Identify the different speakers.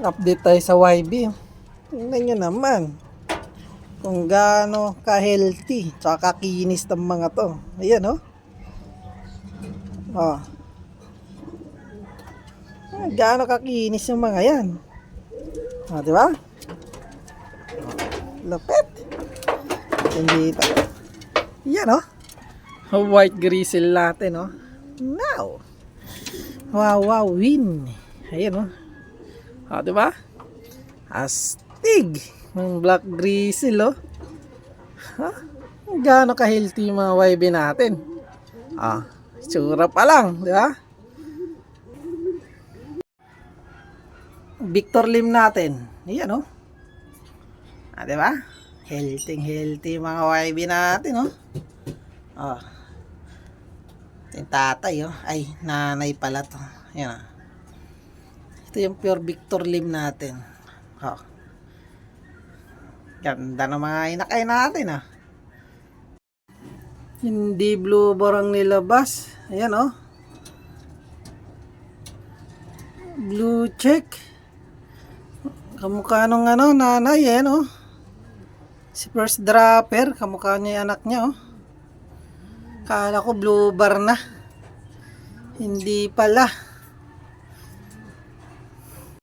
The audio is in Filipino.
Speaker 1: Update tayo sa YB. Tingnan nyo naman kung gaano ka-healthy tsaka kakinis ng mga to. Ayan oh. Oh. Gaano kakinis yung mga yan. Oh, di ba? Lupit. Hindi pa. Yan oh. White grizzle natin oh. Now. Wow, win. Ayan oh. Oh, di ba? Astig ng black grizzle oh. Ha? Gaano ka-healthy yung mga YB natin. Ah, tsura pa lang, di ba? Victor Lim natin. Ayan oh. Ah, di ba? Healthy mga YB natin oh. Oh. Yung tatay oh. Ay, nanay pala to. Ayan oh. Ito yung pure Victor Lim natin. Oh. Ganda ng mga inakay natin ah. Hindi blue barang nilabas. Ayan oh. Blue check. Kamukha nung nanay oh. Si first dropper, kamukha niya yung anak niya oh. Kala ko blue bar na. Hindi pala.